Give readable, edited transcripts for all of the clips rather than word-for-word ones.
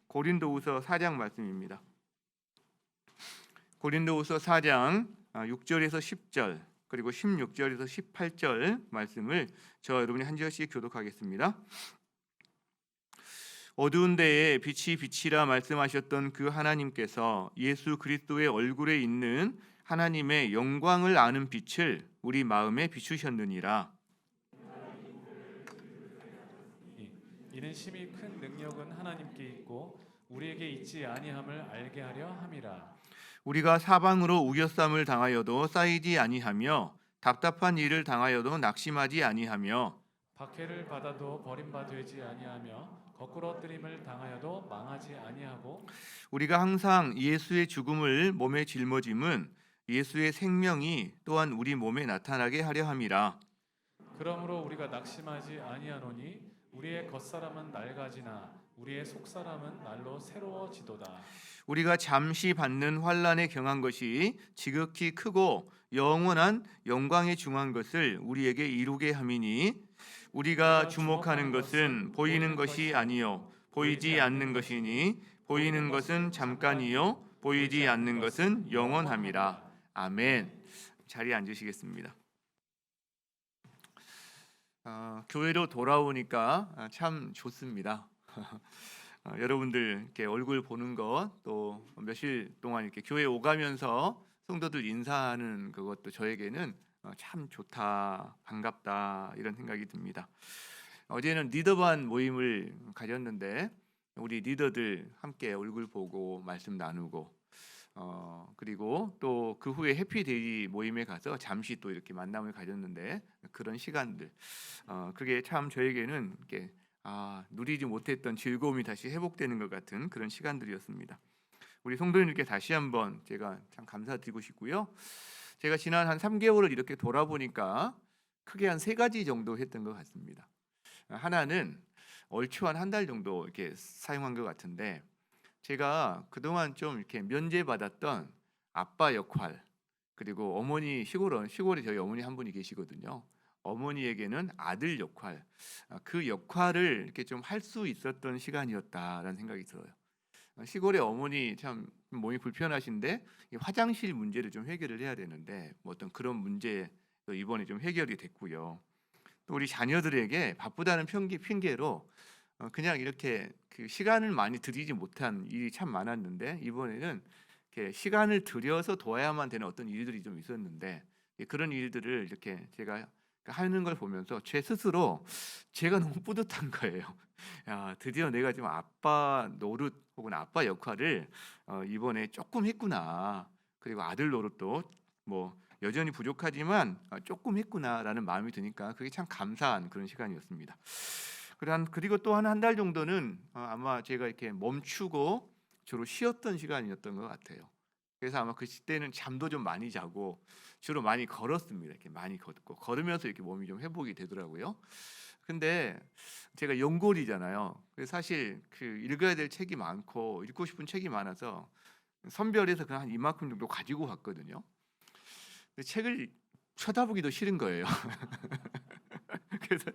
고린도후서 4장 말씀입니다. 고린도후서 4장 6절에서 10절 그리고 16절에서 18절 말씀을 저 여러분이 한 절씩 교독하겠습니다. 어두운 데에 빛이 빛이라 말씀하셨던 그 하나님께서 예수 그리스도의 얼굴에 있는 하나님의 영광을 아는 빛을 우리 마음에 비추셨느니라. 이는 심히 큰 능력은 하나님께 있고 우리에게 있지 아니함을 알게 하려 함이라. 우리가 사방으로 우겨쌈을 당하여도 쌓이지 아니하며 답답한 일을 당하여도 낙심하지 아니하며 박해를 받아도 버림바 되지 아니하며 거꾸로 뜨림을 당하여도 망하지 아니하고 우리가 항상 예수의 죽음을 몸에 짊어짐은 예수의 생명이 또한 우리 몸에 나타나게 하려 함이라. 그러므로 우리가 낙심하지 아니하노니 우리의 겉사람은 낡아지나 우리의 속사람은 날로 새로워지도다. 우리가 잠시 받는 환난에 경한 것이 지극히 크고 영원한 영광에 중한 것을 우리에게 이루게 함이니 우리가 주목하는 것은 보이는 것이 아니요 보이지 않는 것이니 보이는 것은 잠깐이요 보이지 않는 것은 영원함이라. 아멘. 자리에 앉으시겠습니다. 교회로 돌아오니까 참 좋습니다. 여러분들 이렇게 얼굴 보는 것 또 며칠 동안 이렇게 교회 오가면서 성도들 인사하는 그것도 저에게는 참 좋다, 반갑다 이런 생각이 듭니다. 어제는 리더반 모임을 가졌는데 우리 리더들 함께 얼굴 보고 말씀 나누고 그리고 또 그 후에 해피데이 모임에 가서 잠시 또 이렇게 만남을 가졌는데 그런 시간들 그게 참 저에게는 이렇게 누리지 못했던 즐거움이 다시 회복되는 것 같은 그런 시간들이었습니다. 우리 성도님들께 다시 한번 제가 참 감사드리고 싶고요. 제가 지난 한 3개월을 이렇게 돌아보니까 크게 한 3가지 정도 했던 것 같습니다. 하나는 얼추 한 한 달 정도 이렇게 사용한 것 같은데 제가 그동안 좀 이렇게 면제받았던 아빠 역할 그리고 어머니 시골에 저희 어머니 한 분이 계시거든요. 어머니에게는 아들 역할 그 역할을 이렇게 좀 할 수 있었던 시간이었다라는 생각이 들어요. 시골에 어머니 참 몸이 불편하신데 화장실 문제를 좀 해결을 해야 되는데 뭐 어떤 그런 문제 이번에 좀 해결이 됐고요. 또 우리 자녀들에게 바쁘다는 핑계로 그냥 이렇게 그 시간을 많이 들이지 못한 일이 참 많았는데 이번에는 이렇게 시간을 들여서 도와야만 되는 어떤 일들이 좀 있었는데 그런 일들을 이렇게 제가 하는 걸 보면서 제 스스로 제가 너무 뿌듯한 거예요. 야, 드디어 내가 지금 아빠 노릇 혹은 아빠 역할을 이번에 조금 했구나. 그리고 아들 노릇도 뭐 여전히 부족하지만 조금 했구나라는 마음이 드니까 그게 참 감사한 그런 시간이었습니다. 그리고 또 한 달 정도는 아마 제가 이렇게 멈추고 주로 쉬었던 시간이었던 것 같아요. 그래서 아마 그 시대는 잠도 좀 많이 자고 주로 많이 걸었습니다. 이렇게 많이 걷고 걸으면서 이렇게 몸이 좀 회복이 되더라고요. 근데 제가 연골이잖아요. 그래서 사실 그 읽어야 될 책이 많고 읽고 싶은 책이 많아서 선별해서 그냥 한 이만큼 정도 가지고 갔거든요. 근데 책을 쳐다보기도 싫은 거예요. 그래서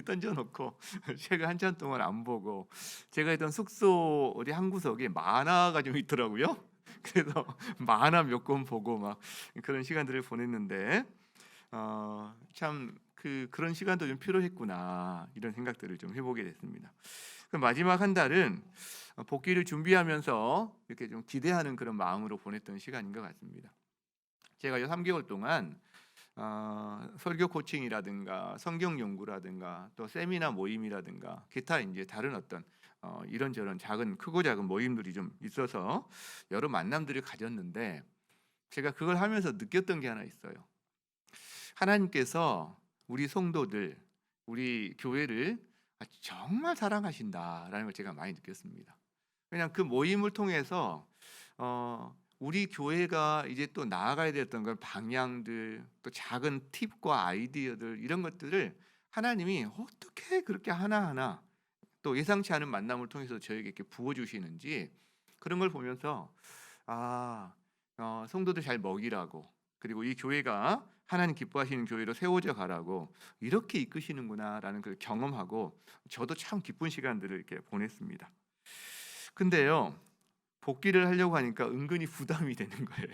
던져놓고 책을 한참 동안 안 보고 제가 있던 숙소 어디 한 구석에 만화가 좀 있더라고요. 그래서 만화 몇 권 보고 막 그런 시간들을 보냈는데 참 그런 시간도 좀 필요했구나 이런 생각들을 좀 해보게 됐습니다. 그 마지막 한 달은 복귀를 준비하면서 이렇게 좀 기대하는 그런 마음으로 보냈던 시간인 것 같습니다. 제가 3개월 동안 설교 코칭이라든가 성경 연구라든가 또 세미나 모임이라든가 기타 이제 다른 어떤 이런저런 크고 작은 모임들이 좀 있어서 여러 만남들을 가졌는데 제가 그걸 하면서 느꼈던 게 하나 있어요. 하나님께서 우리 성도들, 우리 교회를 정말 사랑하신다라는 걸 제가 많이 느꼈습니다. 그냥 그 모임을 통해서 우리 교회가 이제 또 나아가야 됐던 그 방향들, 또 작은 팁과 아이디어들 이런 것들을 하나님이 어떻게 그렇게 하나하나 또 예상치 않은 만남을 통해서 저에게 이렇게 부어주시는지 그런 걸 보면서 성도들 잘 먹이라고 그리고 이 교회가 하나님 기뻐하시는 교회로 세워져 가라고 이렇게 이끄시는구나라는 걸 경험하고 저도 참 기쁜 시간들을 이렇게 보냈습니다. 근데요, 복귀를 하려고 하니까 은근히 부담이 되는 거예요.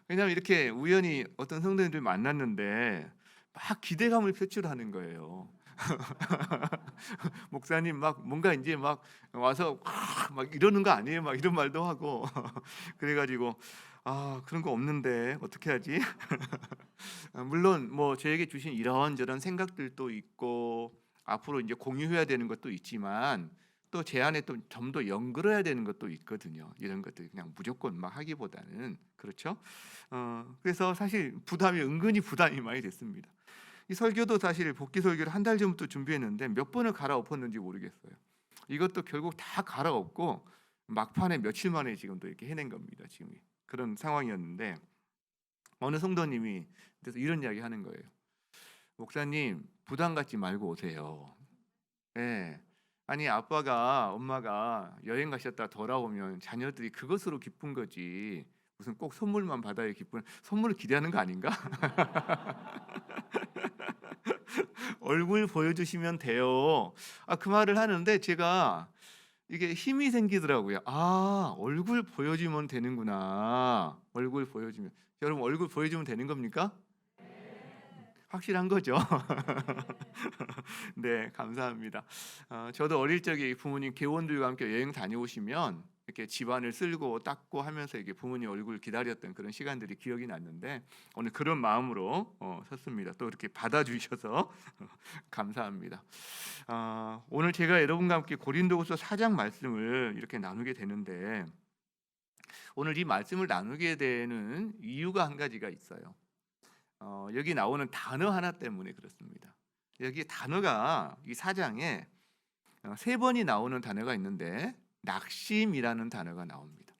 왜냐하면 이렇게 우연히 어떤 성도님들 만났는데 막 기대감을 표출하는 거예요. 목사님 막 뭔가 이제 막 와서 막 이러는 거 아니에요? 막 이런 말도 하고 그래가지고 그런 거 없는데 어떻게 하지? 물론 뭐 저에게 주신 이런저런 생각들도 있고 앞으로 이제 공유해야 되는 것도 있지만 또 제 안에 또 좀 더 연결해야 되는 것도 있거든요. 이런 것들 그냥 무조건 막 하기보다는 그렇죠. 그래서 사실 부담이 은근히 부담이 많이 됐습니다. 이 설교도 사실 복귀 설교를 한 달 전부터 준비했는데 몇 번을 갈아엎었는지 모르겠어요. 이것도 결국 다 갈아엎고 막판에 며칠 만에 지금 또 이렇게 해낸 겁니다. 지금 그런 상황이었는데 어느 성도님이 그래서 이런 이야기 하는 거예요. 목사님 부담 갖지 말고 오세요. 예. 아니 아빠가 엄마가 여행 가셨다 돌아오면 자녀들이 그것으로 기쁜 거지 무슨 꼭 선물만 받아야 기쁜 선물을 기대하는 거 아닌가? 얼굴 보여주시면 돼요. 그 말을 하는데 제가 이게 힘이 생기더라고요. 얼굴 보여주면 되는구나. 얼굴 보여주면. 여러분 얼굴 보여주면 되는 겁니까? 확실한 거죠. 네, 감사합니다. 저도 어릴 적에 부모님 개원들과 함께 여행 다녀오시면 이렇게 집안을 쓸고 닦고 하면서 이게 부모님 얼굴 기다렸던 그런 시간들이 기억이 났는데 오늘 그런 마음으로 섰습니다. 또 이렇게 받아주셔서 감사합니다. 오늘 제가 여러분과 함께 고린도후서 4장 말씀을 이렇게 나누게 되는데 오늘 이 말씀을 나누게 되는 이유가 한 가지가 있어요. 여기 나오는 단어 하나 때문에 그렇습니다. 여기 단어가 이 4장에 3번이 나오는 단어가 있는데 낙심이라는 단어가 나옵니다.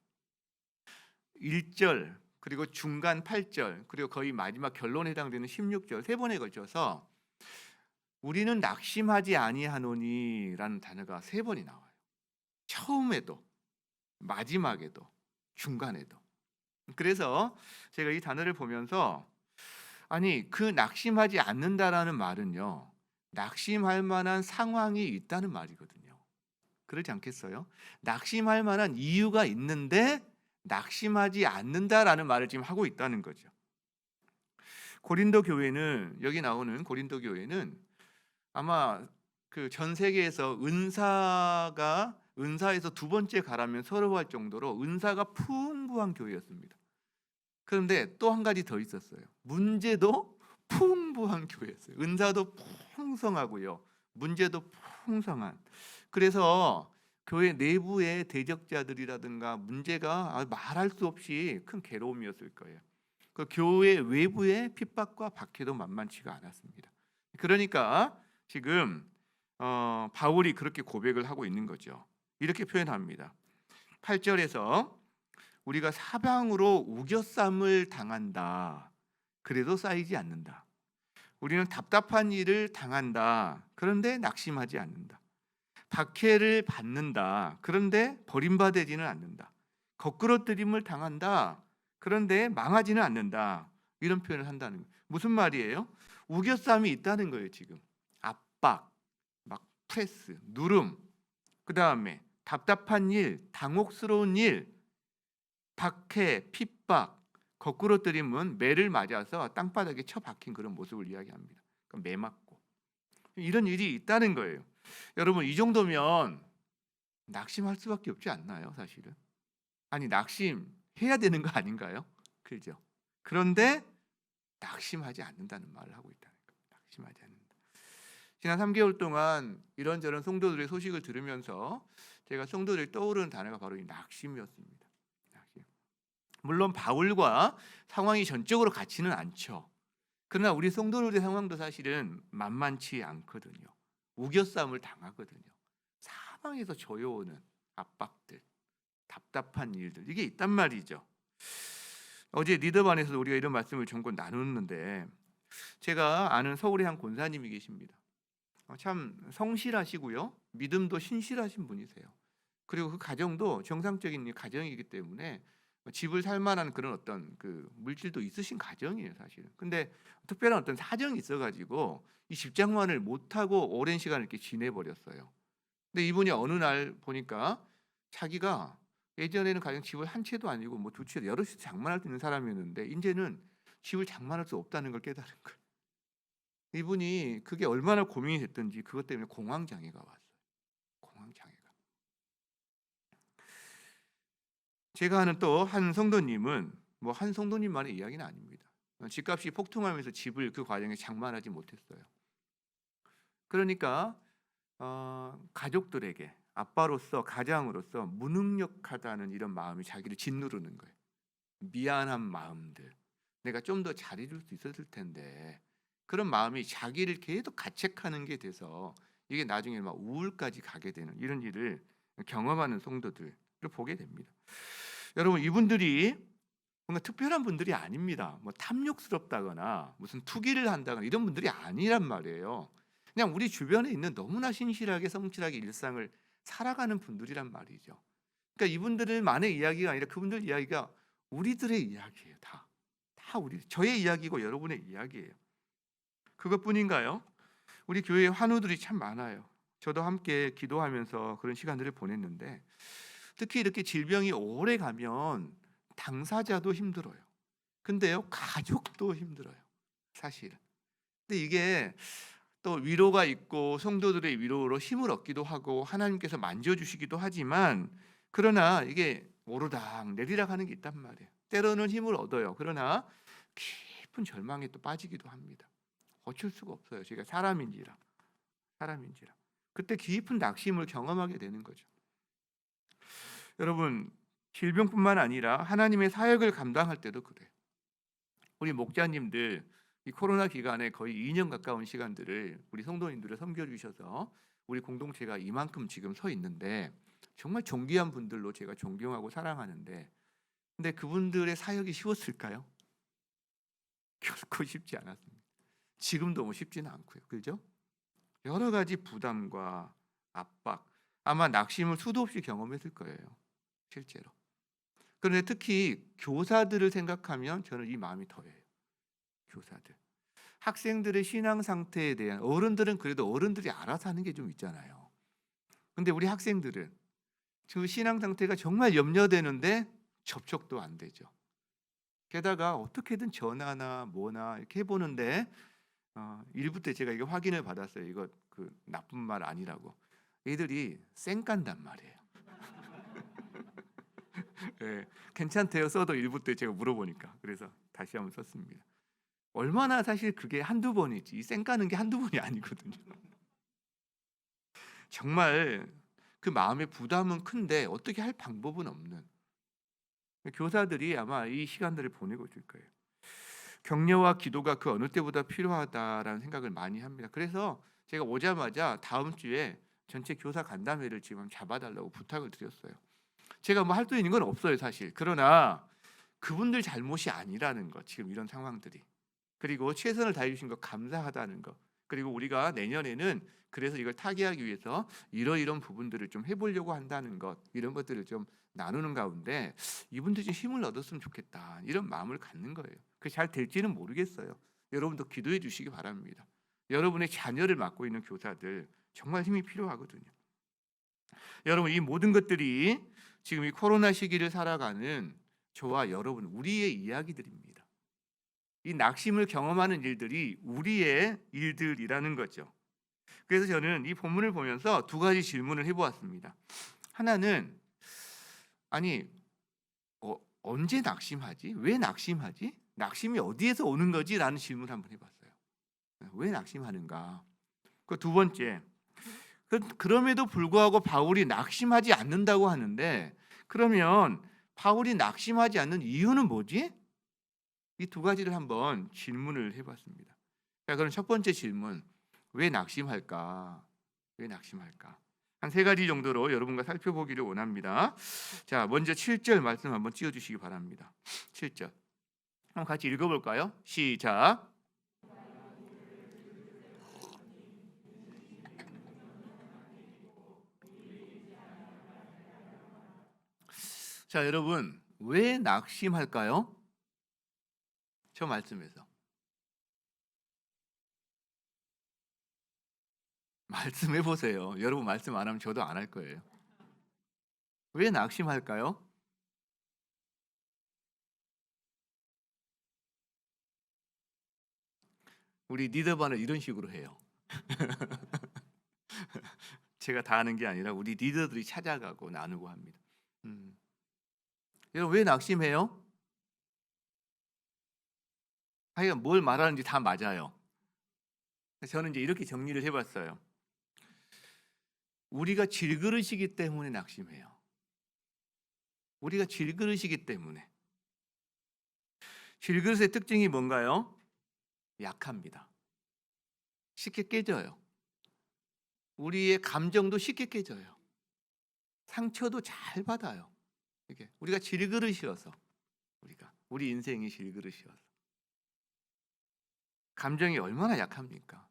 1절 그리고 중간 8절 그리고 거의 마지막 결론에 해당되는 16절 3번에 걸쳐서 우리는 낙심하지 아니하노니라는 단어가 3번이 나와요. 처음에도 마지막에도 중간에도. 그래서 제가 이 단어를 보면서 아니 그 낙심하지 않는다라는 말은요 낙심할 만한 상황이 있다는 말이거든요. 그렇지 않겠어요? 낙심할 만한 이유가 있는데 낙심하지 않는다라는 말을 지금 하고 있다는 거죠. 고린도 교회는 여기 나오는 고린도 교회는 아마 그 전 세계에서 은사에서 두 번째 가라면 서러워할 정도로 은사가 풍부한 교회였습니다. 그런데 또 한 가지 더 있었어요. 문제도 풍부한 교회였어요. 은사도 풍성하고요. 문제도 풍성한. 그래서 교회 내부의 대적자들이라든가 문제가 말할 수 없이 큰 괴로움이었을 거예요. 그 교회 외부의 핍박과 박해도 만만치가 않았습니다. 그러니까 지금 바울이 그렇게 고백을 하고 있는 거죠. 이렇게 표현합니다. 8절에서 우리가 사방으로 우겨쌈을 당한다. 그래도 쌓이지 않는다. 우리는 답답한 일을 당한다. 그런데 낙심하지 않는다. 박해를 받는다. 그런데 버림받지는 않는다. 거꾸러뜨림을 당한다. 그런데 망하지는 않는다. 이런 표현을 한다는 거예요. 무슨 말이에요? 우겨쌈이 있다는 거예요. 지금 압박, 막 프레스, 누름, 그 다음에 답답한 일, 당혹스러운 일, 박해, 핍박, 거꾸러뜨림은 매를 맞아서 땅바닥에 처박힌 그런 모습을 이야기합니다. 매 맞고 이런 일이 있다는 거예요. 여러분 이 정도면 낙심할 수밖에 없지 않나요? 사실은 아니 낙심해야 되는 거 아닌가요? 그죠? 그런데 낙심하지 않는다는 말을 하고 있다는 거예요. 낙심하지 않는다. 지난 3개월 동안 이런저런 성도들의 소식을 들으면서 제가 성도들이 떠오르는 단어가 바로 이 낙심이었습니다. 물론 바울과 상황이 전적으로 같지는 않죠. 그러나 우리 성도들의 상황도 사실은 만만치 않거든요. 우겨쌈을 당하거든요. 사방에서 조여오는 압박들, 답답한 일들 이게 있단 말이죠. 어제 리더반에서도 우리가 이런 말씀을 전권 나눴는데 제가 아는 서울의 한 권사님이 계십니다. 참 성실하시고요. 믿음도 신실하신 분이세요. 그리고 그 가정도 정상적인 가정이기 때문에 집을 살 만한 그런 어떤 그 물질도 있으신 가정이에요, 사실은. 근데 특별한 어떤 사정이 있어가지고 이 집장만을 못하고 오랜 시간을 이렇게 지내버렸어요. 근데 이분이 어느 날 보니까 자기가 예전에는 가령 집을 한 채도 아니고 뭐 두 채, 여러 채 장만할 수 있는 사람이었는데 이제는 집을 장만할 수 없다는 걸 깨달은 거예요. 이분이 그게 얼마나 고민이 됐든지 그것 때문에 공황 장애가 왔어요. 공황 장애가. 제가 아는 또 한 성도님은 뭐 한 성도님만의 이야기는 아닙니다. 집값이 폭등하면서 집을 그 과정에 장만하지 못했어요. 그러니까 가족들에게 아빠로서 가장으로서 무능력하다는 이런 마음이 자기를 짓누르는 거예요. 미안한 마음들. 내가 좀 더 잘해줄 수 있었을 텐데 그런 마음이 자기를 계속 가책하는 게 돼서 이게 나중에 막 우울까지 가게 되는 이런 일을 경험하는 성도들을 보게 됩니다. 여러분 이분들이 뭔가 특별한 분들이 아닙니다. 뭐 탐욕스럽다거나 무슨 투기를 한다거나 이런 분들이 아니란 말이에요. 그냥 우리 주변에 있는 너무나 신실하게 성실하게 일상을 살아가는 분들이란 말이죠. 그러니까 이분들만의 이야기가 아니라 그분들 이야기가 우리들의 이야기예요. 다 우리 저의 이야기고 여러분의 이야기예요. 그것뿐인가요? 우리 교회에 환우들이 참 많아요. 저도 함께 기도하면서 그런 시간들을 보냈는데 특히 이렇게 질병이 오래 가면 당사자도 힘들어요. 근데요 가족도 힘들어요. 사실은. 근데 이게 또 위로가 있고 성도들의 위로로 힘을 얻기도 하고 하나님께서 만져주시기도 하지만 그러나 이게 오르락 내리락 하는 게 있단 말이에요. 때로는 힘을 얻어요. 그러나 깊은 절망에 또 빠지기도 합니다. 어쩔 수가 없어요. 저희가 사람인지라. 그때 깊은 낙심을 경험하게 되는 거죠. 여러분 질병뿐만 아니라 하나님의 사역을 감당할 때도 그래요. 우리 목자님들 이 코로나 기간에 거의 2년 가까운 시간들을 우리 성도님들을 섬겨주셔서 우리 공동체가 이만큼 지금 서 있는데 정말 존귀한 분들로 제가 존경하고 사랑하는데 근데 그분들의 사역이 쉬웠을까요? 결코 쉽지 않았습니다. 지금도 뭐 쉽지는 않고요. 그죠? 여러 가지 부담과 압박 아마 낙심을 수도 없이 경험했을 거예요. 실제로. 그런데 특히 교사들을 생각하면 저는 이 마음이 더해요. 교사들. 학생들의 신앙 상태에 대한 어른들은 그래도 어른들이 알아서 하는 게 좀 있잖아요. 근데 우리 학생들은 그 신앙 상태가 정말 염려되는데 접촉도 안 되죠. 게다가 어떻게든 전화나 뭐나 이렇게 해보는데 일부 때 제가 이거 확인을 받았어요. 이거 그 나쁜 말 아니라고. 애들이 쌩깐단 말이에요. 네, 괜찮대요. 써도 일부 때 제가 물어보니까 그래서 다시 한번 썼습니다. 얼마나 사실 그게 한두 번이지 이 쌩까는 게 한두 번이 아니거든요. 정말 그 마음의 부담은 큰데 어떻게 할 방법은 없는 교사들이 아마 이 시간들을 보내고 있을 거예요. 격려와 기도가 그 어느 때보다 필요하다라는 생각을 많이 합니다. 그래서 제가 오자마자 다음 주에 전체 교사 간담회를 지금 잡아달라고 부탁을 드렸어요. 제가 뭐 할 수 있는 건 없어요 사실. 그러나 그분들 잘못이 아니라는 것 지금 이런 상황들이 그리고 최선을 다해 주신 것 감사하다는 것 그리고 우리가 내년에는 그래서 이걸 타개하기 위해서 이런 부분들을 좀 해보려고 한다는 것 이런 것들을 좀 나누는 가운데 이분들이 좀 힘을 얻었으면 좋겠다 이런 마음을 갖는 거예요. 그게 잘 될지는 모르겠어요. 여러분도 기도해 주시기 바랍니다. 여러분의 자녀를 맡고 있는 교사들 정말 힘이 필요하거든요. 여러분 이 모든 것들이 지금 이 코로나 시기를 살아가는 저와 여러분 우리의 이야기들입니다. 이 낙심을 경험하는 일들이 우리의 일들이라는 거죠. 그래서 저는 이 본문을 보면서 두 가지 질문을 해보았습니다. 하나는 아니 언제 낙심하지? 왜 낙심하지? 낙심이 어디에서 오는 거지? 라는 질문을 한번 해봤어요. 왜 낙심하는가? 그 두 번째 그럼에도 불구하고 바울이 낙심하지 않는다고 하는데 그러면 바울이 낙심하지 않는 이유는 뭐지? 이 두 가지를 한번 질문을 해봤습니다. 자, 그럼 첫 번째 질문 왜 낙심할까? 왜 낙심할까? 한 세 가지 정도로 여러분과 살펴보기를 원합니다. 자, 먼저 7절 말씀 한번 띄워주시기 바랍니다. 7절 한번 같이 읽어볼까요? 시작. 자, 여러분 왜 낙심할까요? 저 말씀에서 말씀해 보세요. 여러분 말씀 안 하면 저도 안 할 거예요. 왜 낙심할까요? 우리 리더반을 이런 식으로 해요. 제가 다 하는 게 아니라 우리 리더들이 찾아가고 나누고 합니다. 여러분 왜 낙심해요? 하여간 뭘 말하는지 다 맞아요. 저는 이제 이렇게 정리를 해봤어요. 우리가 질그릇이기 때문에 낙심해요. 우리가 질그릇이기 때문에. 질그릇의 특징이 뭔가요? 약합니다. 쉽게 깨져요. 우리의 감정도 쉽게 깨져요. 상처도 잘 받아요. 이게 우리가 질그릇이어서, 우리 인생이 질그릇이어서. 감정이 얼마나 약합니까?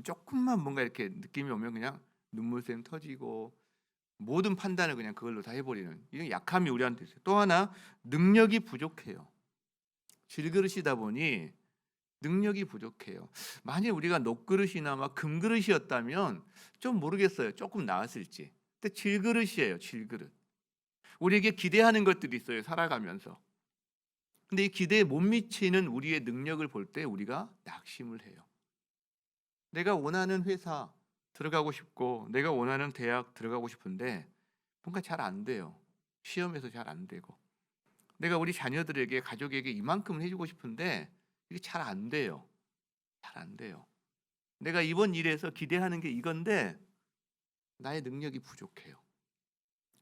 조금만 뭔가 이렇게 느낌이 오면 그냥 눈물샘 터지고 모든 판단을 그냥 그걸로 다 해버리는 이런 약함이 우리한테 있어요. 또 하나 능력이 부족해요. 질그릇이다 보니 능력이 부족해요. 만약 우리가 녹그릇이나 막 금그릇이었다면 좀 모르겠어요. 조금 나았을지. 근데 질그릇이에요. 질그릇. 우리에게 기대하는 것들이 있어요. 살아가면서. 근데 이 기대에 못 미치는 우리의 능력을 볼 때 우리가 낙심을 해요. 내가 원하는 회사 들어가고 싶고 내가 원하는 대학 들어가고 싶은데 뭔가 잘 안 돼요. 시험에서 잘 안 되고. 내가 우리 자녀들에게 가족에게 이만큼을 해주고 싶은데 이게 잘 안 돼요. 잘 안 돼요. 내가 이번 일에서 기대하는 게 이건데 나의 능력이 부족해요.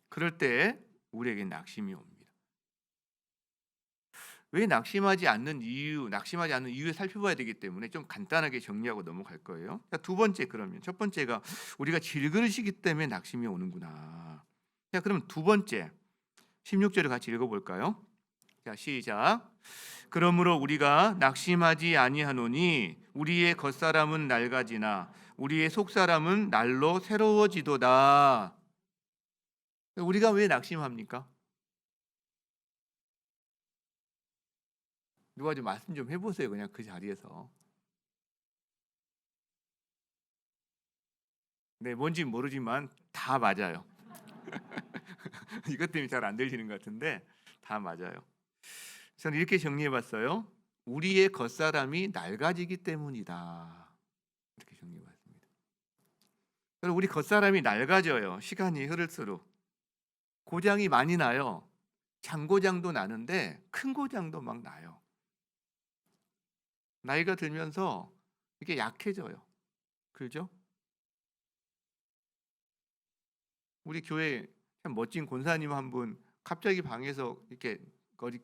그럴 때 우리에게 낙심이 옵니다. 왜 낙심하지 않는 이유에 살펴봐야 되기 때문에 좀 간단하게 정리하고 넘어갈 거예요. 자, 두 번째 그러면 첫 번째가 우리가 질그릇이기 때문에 낙심이 오는구나. 자, 그럼 두 번째 16절을 같이 읽어볼까요? 자, 시작. 그러므로 우리가 낙심하지 아니하노니 우리의 겉사람은 낡아지나 우리의 속사람은 날로 새로워지도다. 우리가 왜 낙심합니까? 누가 좀 말씀 좀 해보세요. 그냥 그 자리에서. 네, 뭔지 모르지만 다 맞아요. 이것 때문에 잘 안 들리는 것 같은데 다 맞아요. 저는 이렇게 정리해봤어요. 우리의 겉사람이 낡아지기 때문이다. 이렇게 정리해봤습니다. 우리 겉사람이 낡아져요. 시간이 흐를수록. 고장이 많이 나요. 장고장도 나는데 큰 고장도 막 나요. 나이가 들면서 이게 약해져요. 그죠? 우리 교회 참 멋진 권사님 한 분 갑자기 방에서 이렇게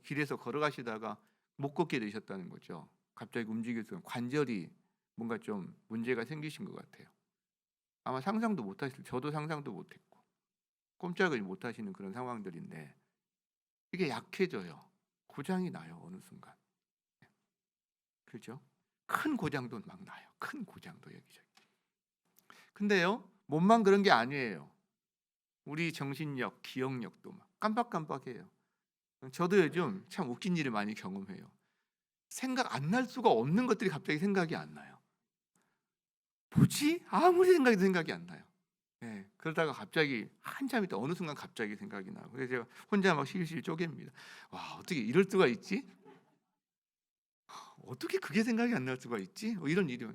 길에서 걸어가시다가 못 걷게 되셨다는 거죠. 갑자기 움직여서 관절이 뭔가 좀 문제가 생기신 것 같아요. 아마 상상도 못하실, 저도 상상도 못했고 꼼짝을 못하시는 그런 상황들인데 이게 약해져요. 고장이 나요 어느 순간. 그렇죠? 큰 고장도 막 나요. 큰 고장도 여기저기. 근데요 몸만 그런 게 아니에요. 우리 정신력, 기억력도 막 깜빡깜빡해요. 저도 요즘 참 웃긴 일을 많이 경험해요. 생각 안 날 수가 없는 것들이 갑자기 생각이 안 나요. 뭐지? 아무리 생각이 안 나요. 네, 그러다가 갑자기 한참 있다 어느 순간 갑자기 생각이 나고 그래서 제가 혼자 막 실실 쪼갭니다. 와 어떻게 이럴 수가 있지? 어떻게 그게 생각이 안 날 수가 있지? 이런 일이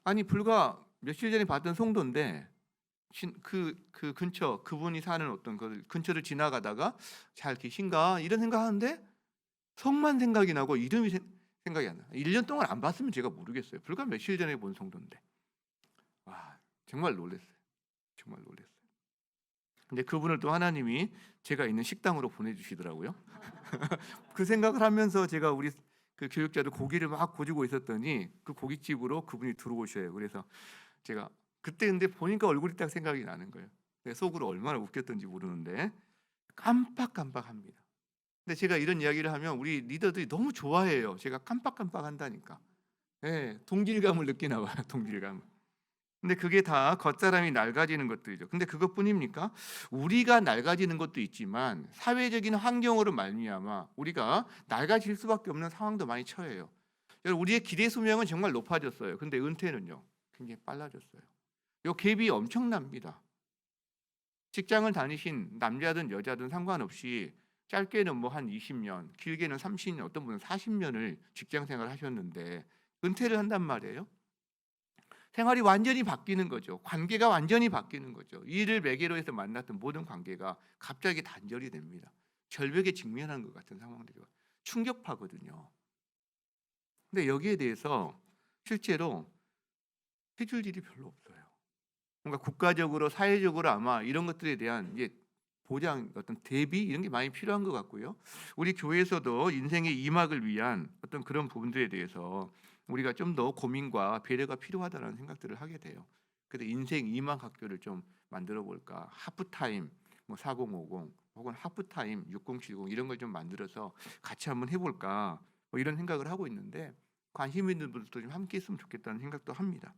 아니 불과 며칠 전에 봤던 송도인데 그 근처 그분이 사는 어떤 그 근처를 지나가다가 잘 계신가 이런 생각하는데 성만 생각이 나고 이름이 생각이 안 나요. 1년 동안 안 봤으면 제가 모르겠어요. 불과 며칠 전에 본 송도인데 와 정말 놀랐어요. 정말 놀랐어요. 근데 그분을 또 하나님이 제가 있는 식당으로 보내주시더라고요. 그 생각을 하면서 제가 우리 그 교육자들 고기를 막 고주고 있었더니 그 고깃집으로 그분이 들어오셔요. 그래서 제가 그때 근데 보니까 얼굴이 딱 생각이 나는 거예요. 속으로 얼마나 웃겼던지 모르는데 깜빡깜빡합니다. 근데 제가 이런 이야기를 하면 우리 리더들이 너무 좋아해요. 제가 깜빡깜빡한다니까. 네, 동질감을 느끼나 봐요. 동질감을. 근데 그게 다 겉사람이 낡아지는 것들이죠. 근데 그것뿐입니까? 우리가 낡아지는 것도 있지만 사회적인 환경으로 말미암아 우리가 낡아질 수밖에 없는 상황도 많이 처해요. 여러분 우리의 기대 수명은 정말 높아졌어요. 근데 은퇴는요 굉장히 빨라졌어요. 이 갭이 엄청납니다. 직장을 다니신 남자든 여자든 상관없이 짧게는 뭐 한 20년, 길게는 30년, 어떤 분은 40년을 직장 생활을 하셨는데 은퇴를 한단 말이에요. 생활이 완전히 바뀌는 거죠. 관계가 완전히 바뀌는 거죠. 일을 매개로 해서 만났던 모든 관계가 갑자기 단절이 됩니다. 절벽에 직면한 것 같은 상황들이 와요. 충격파거든요. 근데 여기에 대해서 실제로 해줄 일이 별로 없어요. 뭔가 국가적으로 사회적으로 아마 이런 것들에 대한 이제 보장, 어떤 대비 이런 게 많이 필요한 것 같고요. 우리 교회에서도 인생의 2막을 위한 어떤 그런 부분들에 대해서 우리가 좀 더 고민과 배려가 필요하다는 생각들을 하게 돼요. 그래서 인생 2막 학교를 좀 만들어 볼까. 하프타임 뭐 4050 혹은 하프타임 6070 이런 걸 좀 만들어서 같이 한번 해볼까 뭐 이런 생각을 하고 있는데 관심 있는 분들도 좀 함께 했으면 좋겠다는 생각도 합니다.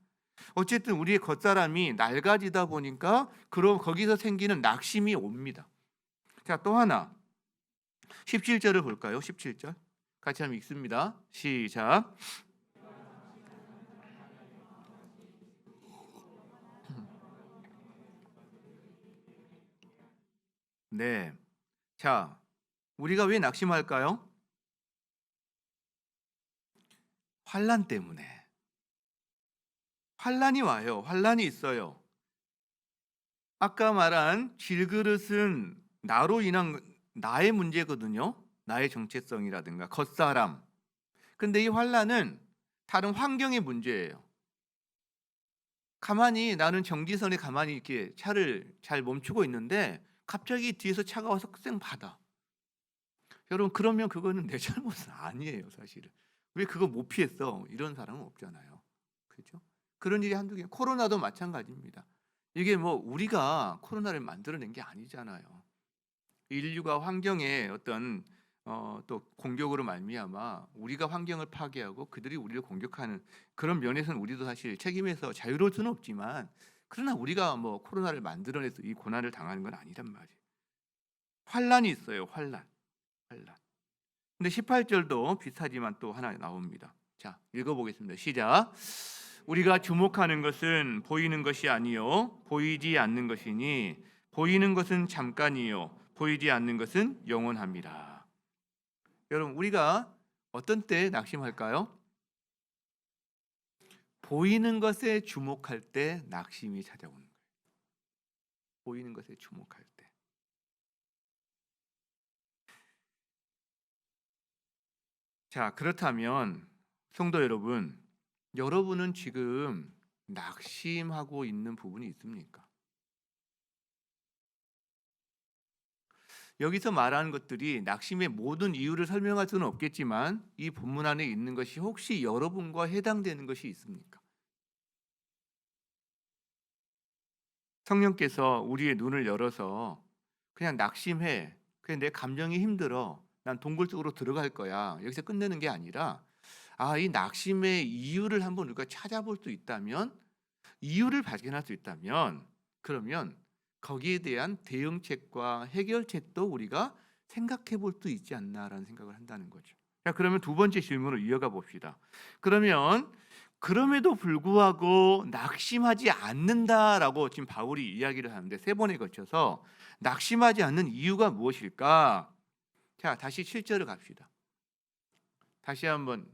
어쨌든 우리의 겉사람이 낡아지다 보니까 그럼 거기서 생기는 낙심이 옵니다. 자, 또 하나 17절을 볼까요? 17절 같이 한번 읽습니다. 시작. 네. 자, 우리가 왜 낙심할까요? 환난 때문에. 환난이 와요. 환난이 있어요. 아까 말한 질그릇은 나로 인한 나의 문제거든요. 나의 정체성이라든가 겉사람. 근데 이 환난은 다른 환경의 문제예요. 가만히 나는 정지선에 가만히 이렇게 차를 잘 멈추고 있는데 갑자기 뒤에서 차가 와서 쌩 받아. 여러분 그러면 그거는 내 잘못은 아니에요, 사실은. 왜 그거 못 피했어? 이런 사람은 없잖아요. 그렇죠? 그런 일이 한두 개. 코로나도 마찬가지입니다. 이게 뭐 우리가 코로나를 만들어낸 게 아니잖아요. 인류가 환경에 어떤 또 공격으로 말미암아 우리가 환경을 파괴하고 그들이 우리를 공격하는 그런 면에서는 우리도 사실 책임에서 자유로울 수는 없지만 그러나 우리가 뭐 코로나를 만들어내서 이 고난을 당하는 건 아니란 말이에요. 환란이 있어요. 환란. 근데 18절도 비슷하지만 또 하나 나옵니다. 자, 읽어보겠습니다. 시작. 우리가 주목하는 것은 보이는 것이 아니요 보이지 않는 것이니 보이는 것은 잠깐이요 보이지 않는 것은 영원합니다. 여러분 우리가 어떤 때 낙심할까요? 보이는 것에 주목할 때 낙심이 찾아오는 거예요. 보이는 것에 주목할 때. 자, 그렇다면 성도 여러분, 여러분은 지금 낙심하고 있는 부분이 있습니까? 여기서 말하는 것들이 낙심의 모든 이유를 설명할 수는 없겠지만 이 본문 안에 있는 것이 혹시 여러분과 해당되는 것이 있습니까? 성령께서 우리의 눈을 열어서 그냥 낙심해. 그냥 내 감정이 힘들어. 난 동굴 속으로 들어갈 거야. 여기서 끝내는 게 아니라 이 낙심의 이유를 한번 우리가 찾아볼 수 있다면 이유를 발견할 수 있다면 그러면 거기에 대한 대응책과 해결책도 우리가 생각해 볼 수 있지 않나라는 생각을 한다는 거죠. 자, 그러면 두 번째 질문을 이어가 봅시다. 그러면 그럼에도 불구하고 낙심하지 않는다라고 지금 바울이 이야기를 하는데 세 번에 걸쳐서 낙심하지 않는 이유가 무엇일까? 자, 다시 7절을 갑시다. 다시 한번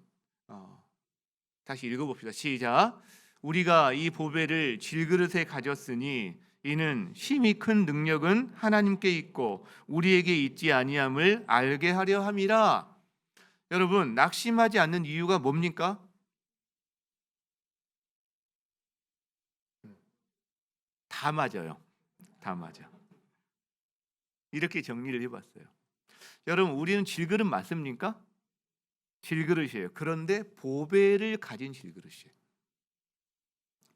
다시 읽어봅시다. 시작. 우리가 이 보배를 질그릇에 가졌으니 이는 심히 큰 능력은 하나님께 있고 우리에게 있지 아니함을 알게 하려 함이라. 여러분 낙심하지 않는 이유가 뭡니까? 다 맞아요. 다 맞아. 이렇게 정리를 해봤어요. 여러분 우리는 질그릇 맞습니까? 질그릇이에요. 그런데 보배를 가진 질그릇이에요.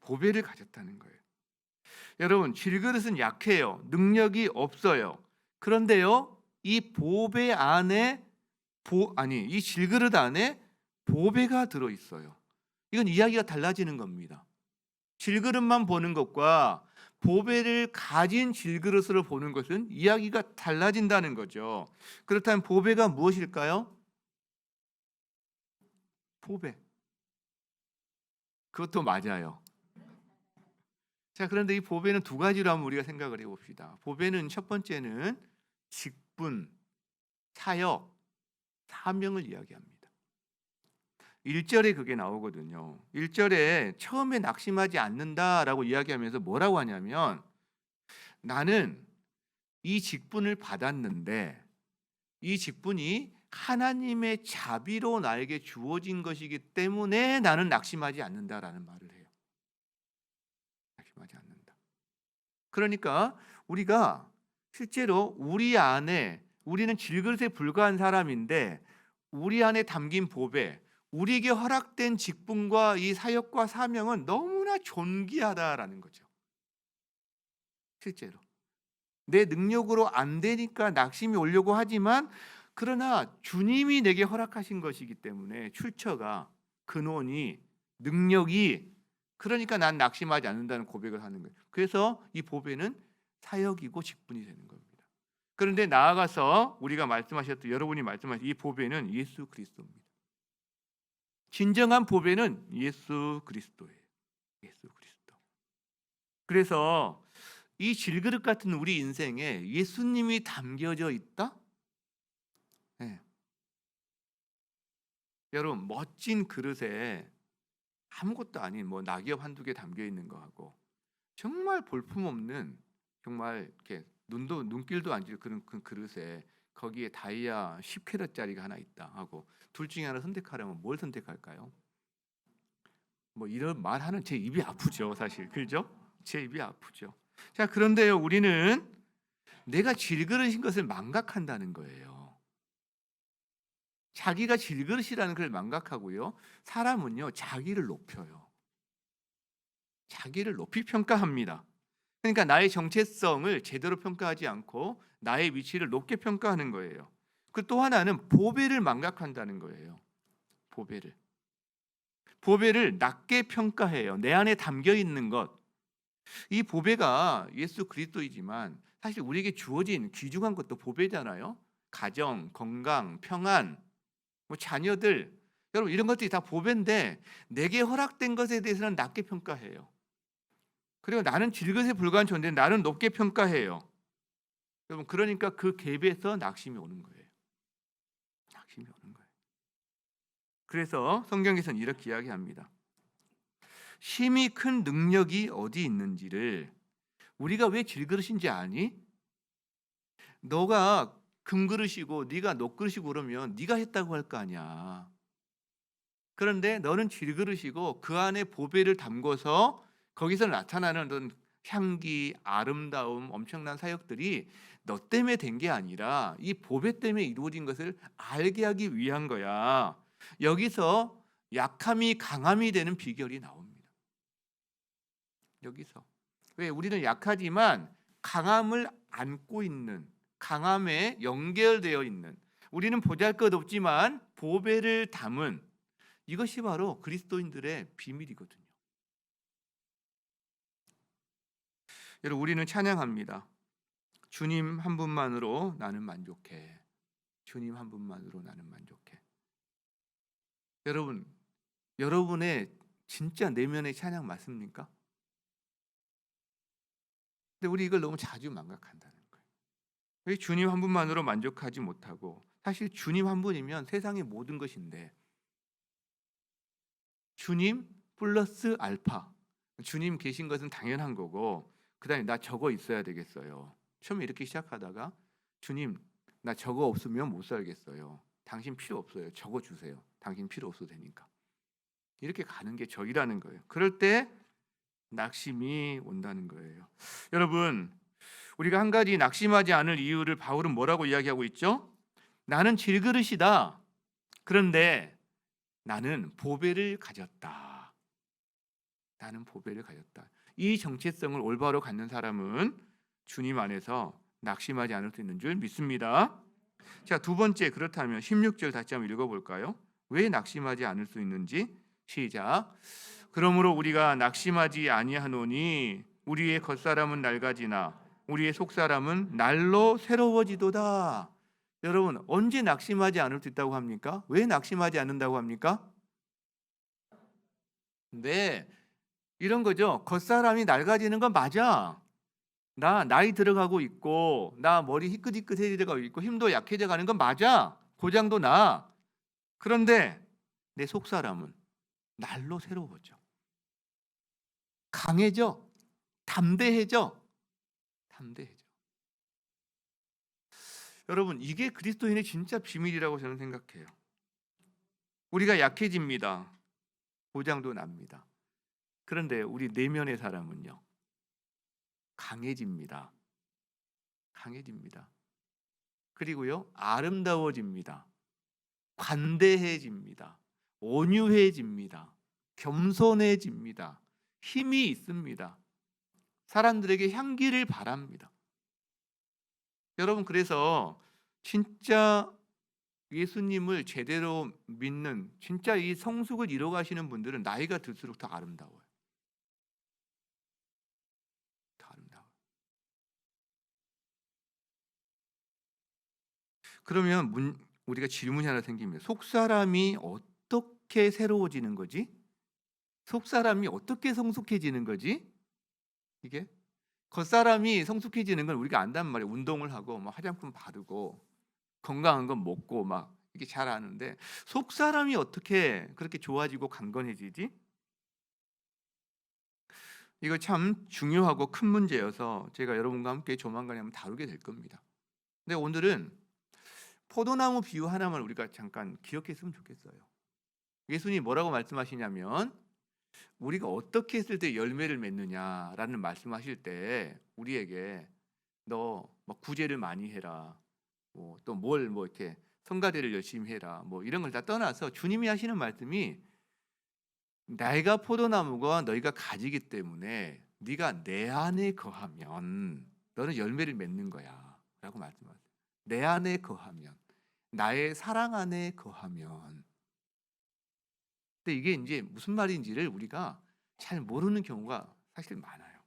보배를 가졌다는 거예요. 여러분 질그릇은 약해요. 능력이 없어요. 그런데요 이 보배 안에 이 질그릇 안에 보배가 들어 있어요. 이건 이야기가 달라지는 겁니다. 질그릇만 보는 것과 보배를 가진 질그릇으로 보는 것은 이야기가 달라진다는 거죠. 그렇다면 보배가 무엇일까요? 보배. 그것도 맞아요. 자, 그런데 이 보배는 두 가지로 한번 우리가 생각을 해봅시다. 보배는 첫 번째는 직분, 사역, 사명을 이야기합니다. 1절에 그게 나오거든요. 1절에 처음에 낙심하지 않는다라고 이야기하면서 뭐라고 하냐면, 나는 이 직분을 받았는데 이 직분이 하나님의 자비로 나에게 주어진 것이기 때문에 나는 낙심하지 않는다라는 말을 해요. 낙심하지 않는다. 그러니까 우리가 실제로 우리 안에, 우리는 질그릇에 불과한 사람인데 우리 안에 담긴 보배, 우리에게 허락된 직분과 이 사역과 사명은 너무나 존귀하다라는 거죠. 실제로 내 능력으로 안 되니까 낙심이 오려고 하지만, 그러나 주님이 내게 허락하신 것이기 때문에 출처가, 근원이, 능력이, 그러니까 난 낙심하지 않는다는 고백을 하는 거예요. 그래서 이 보배는 사역이고 직분이 되는 겁니다. 그런데 나아가서 우리가 말씀하셨던, 여러분이 말씀하신 이 보배는 예수 그리스도입니다. 진정한 보배는 예수 그리스도예요. 예수 그리스도. 그래서 이 질그릇 같은 우리 인생에 예수님이 담겨져 있다? 네. 여러분, 멋진 그릇에 아무것도 아닌 뭐 낙엽 한두 개 담겨 있는 거하고, 정말 볼품없는, 정말 이렇게 눈길도 안 질 그런 그 그릇에 거기에 다이아 10캐럿짜리가 하나 있다 하고, 둘 중에 하나 선택하려면 뭘 선택할까요? 뭐 이런 말하는 제 입이 아프죠, 사실. 그죠? 제 입이 아프죠. 자, 그런데요, 우리는 내가 질그릇인 것을 망각한다는 거예요. 자기가 질그릇이라는 걸 망각하고요. 사람은요, 자기를 높여요. 자기를 높이 평가합니다. 그러니까 나의 정체성을 제대로 평가하지 않고 나의 위치를 높게 평가하는 거예요. 그 또 하나는 보배를 망각한다는 거예요. 보배를 낮게 평가해요. 내 안에 담겨 있는 것. 이 보배가 예수 그리스도이지만 사실 우리에게 주어진 귀중한 것도 보배잖아요. 가정, 건강, 평안, 뭐 자녀들, 여러분 이런 것들이 다 보배인데 내게 허락된 것에 대해서는 낮게 평가해요. 그리고 나는 질것에 불과한 존재인데 나는 높게 평가해요. 여러분, 그러니까 그 갭에서 낙심이 오는 거예요. 낙심이 오는 거예요. 그래서 성경에서는 이렇게 이야기합니다. 심히 큰 능력이 어디 있는지를 우리가 왜 질그릇인지 아니? 너가 금그릇이고 네가 녹그릇이고 그러면 네가 했다고 할 거 아니야. 그런데 너는 질그릇이고 그 안에 보배를 담궈서 거기서 나타나는 어떤 향기, 아름다움, 엄청난 사역들이 너 때문에 된 게 아니라 이 보배 때문에 이루어진 것을 알게 하기 위한 거야. 여기서 약함이 강함이 되는 비결이 나옵니다. 여기서. 왜? 우리는 약하지만 강함을 안고 있는, 강함에 연결되어 있는, 우리는 보잘것없지만 보배를 담은, 이것이 바로 그리스도인들의 비밀이거든요. 여러분, 우리는 찬양합니다. 주님 한 분만으로 나는 만족해. 주님 한 분만으로 나는 만족해. 여러분, 여러분의 진짜 내면의 찬양 맞습니까? 근데 우리 이걸 너무 자주 망각한다는 거예요. 왜 주님 한 분만으로 만족하지 못하고, 사실 주님 한 분이면 세상의 모든 것인데, 주님 플러스 알파, 주님 계신 것은 당연한 거고, 그 다음에 나 저거 있어야 되겠어요. 처음에 이렇게 시작하다가 주님 나 저거 없으면 못 살겠어요. 당신 필요 없어요. 저거 주세요. 당신 필요 없어도 되니까. 이렇게 가는 게 저희라는 거예요. 그럴 때 낙심이 온다는 거예요. 여러분, 우리가 한 가지 낙심하지 않을 이유를 바울은 뭐라고 이야기하고 있죠? 나는 질그릇이다. 그런데 나는 보배를 가졌다. 나는 보배를 가졌다. 이 정체성을 올바로 갖는 사람은 주님 안에서 낙심하지 않을 수 있는 줄 믿습니다. 자, 두 번째, 그렇다면 16절 다시 한번 읽어볼까요? 왜 낙심하지 않을 수 있는지. 시작. 그러므로 우리가 낙심하지 아니하노니 우리의 겉사람은 낡아지나 우리의 속사람은 날로 새로워지도다. 여러분, 언제 낙심하지 않을 수 있다고 합니까? 왜 낙심하지 않는다고 합니까? 네, 이런 거죠. 겉사람이 낡아지는 건 맞아. 나 나이 들어가고 있고 나 머리 희끗희끗해져가고 있고 힘도 약해져 가는 건 맞아. 고장도 나. 그런데 내 속사람은 날로 새로워져. 강해져. 담대해져. 담대해져. 여러분, 이게 그리스도인의 진짜 비밀이라고 저는 생각해요. 우리가 약해집니다. 고장도 납니다. 그런데 우리 내면의 사람은요, 강해집니다. 강해집니다. 그리고요, 아름다워집니다. 관대해집니다. 온유해집니다. 겸손해집니다. 힘이 있습니다. 사람들에게 향기를 바랍니다. 여러분, 그래서 진짜 예수님을 제대로 믿는, 진짜 이 성숙을 이뤄가시는 분들은 나이가 들수록 더 아름다워요. 더 아름다워요. 그러면 우리가 질문이 하나 생깁니다. 속사람이 어떻게 새로워지는 거지? 속사람이 어떻게 성숙해지는 거지? 이게 겉사람이 성숙해지는 건 우리가 안단 말이에요. 운동을 하고 막 화장품 바르고 건강한 건 먹고 막 이게 잘 아는데, 속사람이 어떻게 그렇게 좋아지고 강건해지지? 이거 참 중요하고 큰 문제여서 제가 여러분과 함께 조만간에 한번 다루게 될 겁니다. 근데 오늘은 포도나무 비유 하나만 우리가 잠깐 기억했으면 좋겠어요. 예수님이 뭐라고 말씀하시냐면, 우리가 어떻게 했을 때 열매를 맺느냐라는 말씀하실 때 우리에게 너 뭐 구제를 많이 해라, 또 뭘 뭐 이렇게 성가대를 열심히 해라, 뭐 이런 걸 다 떠나서 주님이 하시는 말씀이, 내가 포도나무가 너희가 가지기 때문에 네가 내 안에 거하면 너는 열매를 맺는 거야라고 말씀하세요. 내 안에 거하면, 나의 사랑 안에 거하면. 근데 이게 이제 무슨 말인지를 우리가 잘 모르는 경우가 사실 많아요.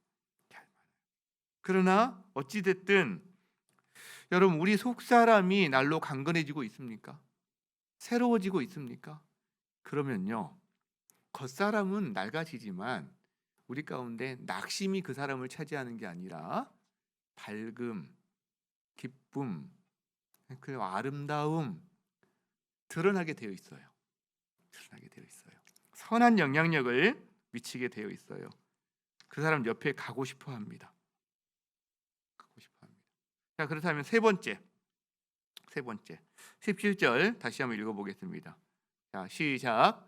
그러나 어찌 됐든 여러분, 우리 속사람이 날로 강건해지고 있습니까? 새로워지고 있습니까? 그러면요, 겉사람은 낡아지지만 우리 가운데 낙심이 그 사람을 차지하는 게 아니라 밝음, 기쁨, 그리고 아름다움 드러나게 되어 있어요. 드러나게 되어 있어요. 선한 영향력을 미치게 되어 있어요. 그 사람 옆에 가고 싶어 합니다. 가고 싶어 합니다. 자, 그렇다면 세 번째 17절 다시 한번 읽어보겠습니다. 자, 시작.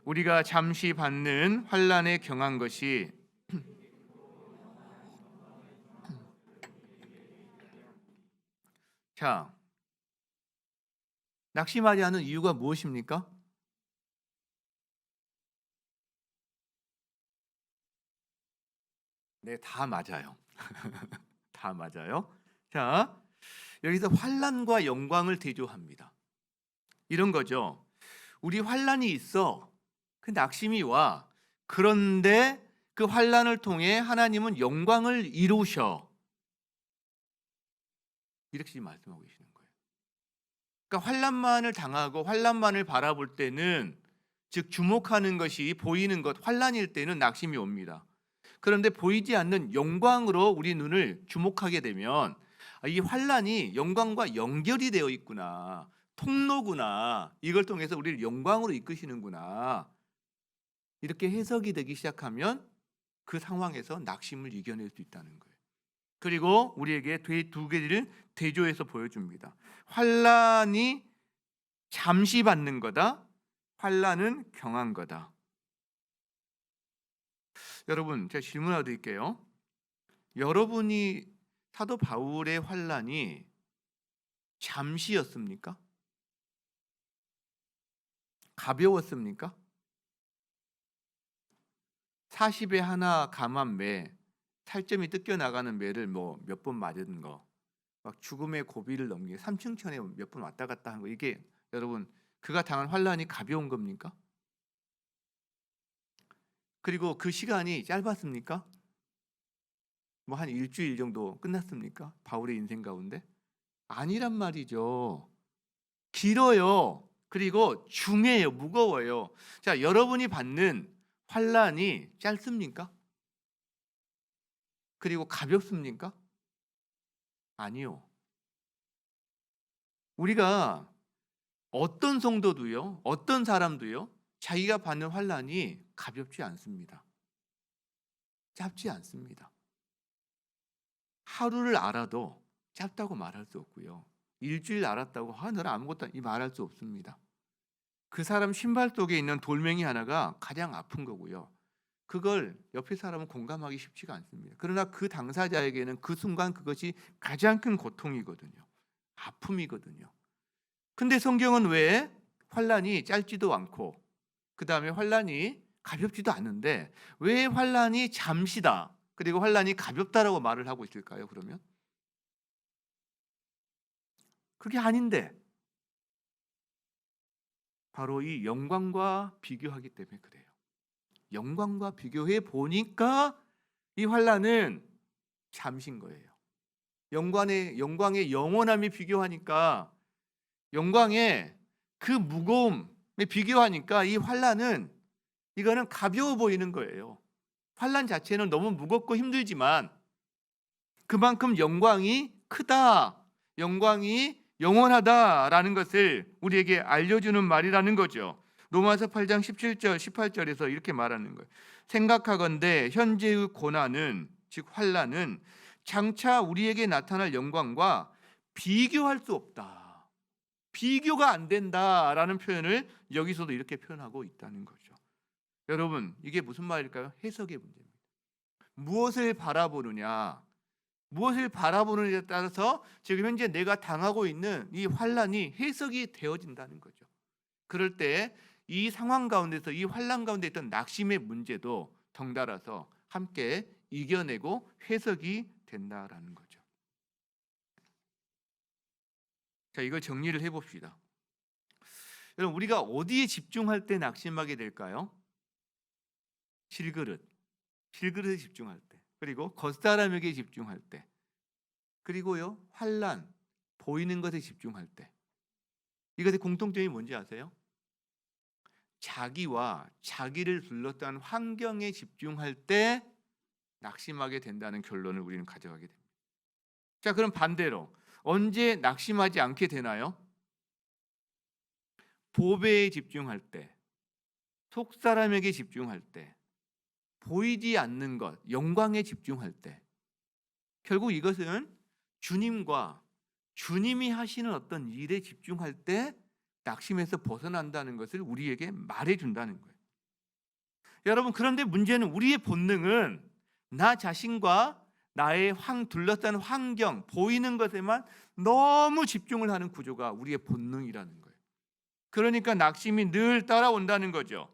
우리가 잠시 받는 환난에 경한 것이 자, 낙심하지 않은 이유가 무엇입니까? 네, 다 맞아요. 다 맞아요. 자, 여기서 환난과 영광을 대조합니다. 이런 거죠. 우리 환난이 있어. 그 낙심이 와. 그런데 그 환난을 통해 하나님은 영광을 이루셔. 이렇게 지금 말씀하고 계시는 거예요. 그러니까 환난만을 당하고 환난만을 바라볼 때는, 즉 주목하는 것이 보이는 것, 환난일 때는 낙심이 옵니다. 그런데 보이지 않는 영광으로 우리 눈을 주목하게 되면, 이 환난이 영광과 연결이 되어 있구나, 통로구나, 이걸 통해서 우리를 영광으로 이끄시는구나, 이렇게 해석이 되기 시작하면 그 상황에서 낙심을 이겨낼 수 있다는 거예요. 그리고 우리에게 두 개를 대조해서 보여줍니다. 환난이 잠시 받는 거다, 환난은 경한 거다. 여러분, 제가 질문 하나 드릴게요. 여러분이 사도 바울의 환난이 잠시였습니까? 가벼웠습니까? 40에 하나 감한 매, 살점이 뜯겨 나가는 매를 뭐 몇 번 맞은 거, 막 죽음의 고비를 넘기게 삼층천에 몇 번 왔다 갔다 한 거, 이게 여러분 그가 당한 환난이 가벼운 겁니까? 그리고 그 시간이 짧았습니까? 뭐 한 일주일 정도 끝났습니까? 바울의 인생 가운데? 아니란 말이죠. 길어요. 그리고 중해요. 무거워요. 자, 여러분이 받는 환란이 짧습니까? 그리고 가볍습니까? 아니요. 우리가 어떤 성도도요, 어떤 사람도요, 자기가 받는 환란이 가볍지 않습니다. 짧지 않습니다. 하루를 알아도 짧다고 말할 수 없고요. 일주일 알았다고 너는 아무것도 말할 수 없습니다. 그 사람 신발 속에 있는 돌멩이 하나가 가장 아픈 거고요. 그걸 옆에 사람은 공감하기 쉽지가 않습니다. 그러나 그 당사자에게는 그 순간 그것이 가장 큰 고통이거든요. 아픔이거든요. 근데 성경은 왜 환란이 짧지도 않고 그 다음에 환란이 가볍지도 않은데 왜 환란이 잠시다 그리고 환란이 가볍다라고 말을 하고 있을까요? 그러면 그게 아닌데 바로 이 영광과 비교하기 때문에 그래요. 영광과 비교해 보니까 이 환란은 잠시인 거예요. 영광의 영원함이 비교하니까 영광의 그 무거움에 비교하니까 이 환란은 이거는 가벼워 보이는 거예요. 환란 자체는 너무 무겁고 힘들지만 그만큼 영광이 크다, 영광이 영원하다라는 것을 우리에게 알려주는 말이라는 거죠. 로마서 8장 17절, 18절에서 이렇게 말하는 거예요. 생각하건대 현재의 고난은, 즉 환란은 장차 우리에게 나타날 영광과 비교할 수 없다. 비교가 안 된다라는 표현을 여기서도 이렇게 표현하고 있다는 거죠. 여러분, 이게 무슨 말일까요? 해석의 문제입니다. 무엇을 바라보느냐, 무엇을 바라보느냐에 따라서 지금 현재 내가 당하고 있는 이 환란이 해석이 되어진다는 거죠. 그럴 때 이 상황 가운데서 이 환란 가운데 있던 낙심의 문제도 덩달아서 함께 이겨내고 해석이 된다라는 거죠. 자, 이걸 정리를 해봅시다. 여러분, 우리가 어디에 집중할 때 낙심하게 될까요? 실그릇에 집중할 때, 그리고 겉사람에게 집중할 때, 그리고요 환란, 보이는 것에 집중할 때. 이것의 공통점이 뭔지 아세요? 자기와 자기를 둘러싼 환경에 집중할 때 낙심하게 된다는 결론을 우리는 가져가게 됩니다. 자, 그럼 반대로 언제 낙심하지 않게 되나요? 보배에 집중할 때, 속사람에게 집중할 때, 보이지 않는 것, 영광에 집중할 때, 결국 이것은 주님과 주님이 하시는 어떤 일에 집중할 때 낙심에서 벗어난다는 것을 우리에게 말해준다는 거예요. 여러분, 그런데 문제는 우리의 본능은 나 자신과 나의 둘러싼 환경, 보이는 것에만 너무 집중을 하는 구조가 우리의 본능이라는 거예요. 그러니까 낙심이 늘 따라온다는 거죠.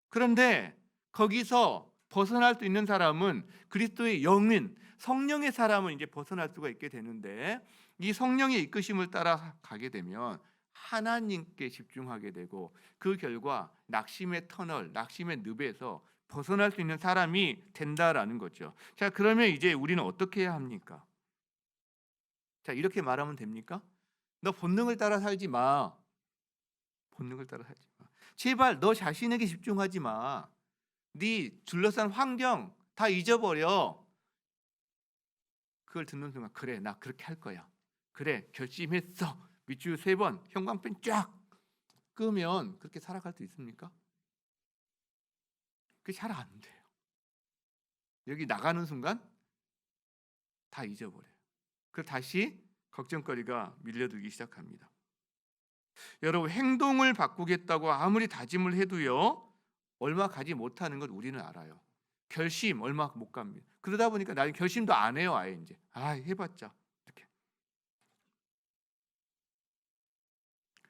그런데 거기서 벗어날 수 있는 사람은 그리스도의 영인, 성령의 사람은 이제 벗어날 수가 있게 되는데 이 성령의 이끄심을 따라가게 되면 하나님께 집중하게 되고 그 결과 낙심의 터널, 낙심의 늪에서 벗어날 수 있는 사람이 된다라는 거죠. 자, 그러면 이제 우리는 어떻게 해야 합니까? 자, 이렇게 말하면 됩니까? 너 본능을 따라 살지 마. 본능을 따라 살지 마. 제발 너 자신에게 집중하지 마. 네 둘러싼 환경 다 잊어버려. 그걸 듣는 순간 그래, 나 그렇게 할 거야. 그래, 결심했어. 밑줄 3번, 형광펜 쫙 끄면 그렇게 살아갈 수 있습니까? 그게 잘 안 돼요. 여기 나가는 순간 다 잊어버려요. 그리고 다시 걱정거리가 밀려들기 시작합니다. 여러분, 행동을 바꾸겠다고 아무리 다짐을 해도요 얼마 가지 못하는 것 우리는 알아요. 결심 얼마 못 갑니다. 그러다 보니까 나는 결심도 안 해요. 아예 이제 해봤자 이렇게.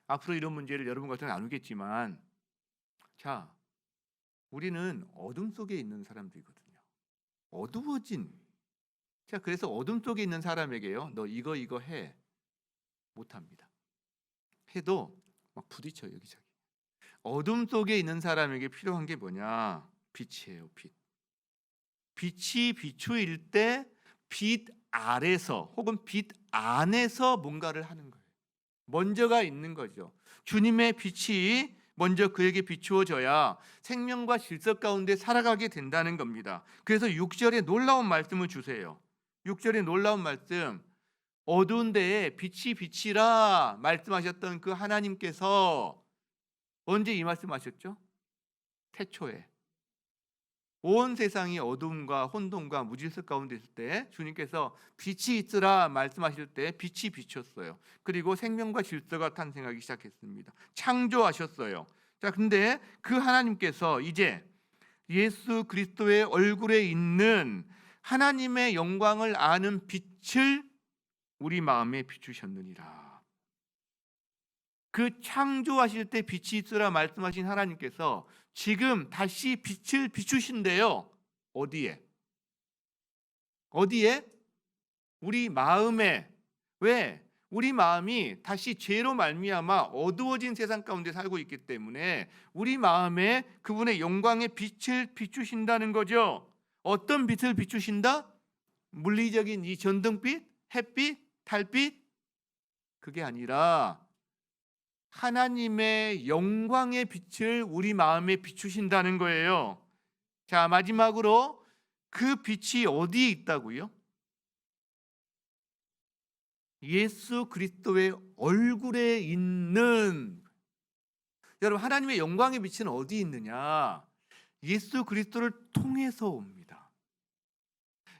앞으로 이런 문제를 여러분과 저는 나누겠지만, 자, 우리는 어둠 속에 있는 사람들이거든요. 어두워진. 자, 그래서 어둠 속에 있는 사람에게요, 너 이거 해, 못합니다. 해도 막 부딪혀요, 여기저기. 어둠 속에 있는 사람에게 필요한 게 뭐냐? 빛이에요, 빛. 빛이 비추일 때 빛 아래서 혹은 빛 안에서 뭔가를 하는 거예요. 먼저가 있는 거죠. 주님의 빛이 먼저 그에게 비추어져야 생명과 질서 가운데 살아가게 된다는 겁니다. 그래서 6절에 놀라운 말씀을 주세요. 6절에 놀라운 말씀, 어두운 데에 빛이 비치라 말씀하셨던 그 하나님께서 언제 이 말씀하셨죠? 태초에. 온 세상이 어둠과 혼돈과 무질서 가운데 있을 때 주님께서 빛이 있으라 말씀하실 때 빛이 비쳤어요. 그리고 생명과 질서가 탄생하기 시작했습니다. 창조하셨어요. 자, 근데 그 하나님께서 이제 예수 그리스도의 얼굴에 있는 하나님의 영광을 아는 빛을 우리 마음에 비추셨느니라. 그 창조하실 때 빛이 있으라 말씀하신 하나님께서 지금 다시 빛을 비추신대요. 어디에? 어디에? 우리 마음에. 왜? 우리 마음이 다시 죄로 말미암아 어두워진 세상 가운데 살고 있기 때문에 우리 마음에 그분의 영광의 빛을 비추신다는 거죠. 어떤 빛을 비추신다? 물리적인 이 전등빛, 햇빛, 달빛? 그게 아니라 하나님의 영광의 빛을 우리 마음에 비추신다는 거예요. 자, 마지막으로 그 빛이 어디에 있다고요? 예수 그리스도의 얼굴에 있는. 여러분, 하나님의 영광의 빛은 어디에 있느냐? 예수 그리스도를 통해서 옵니다.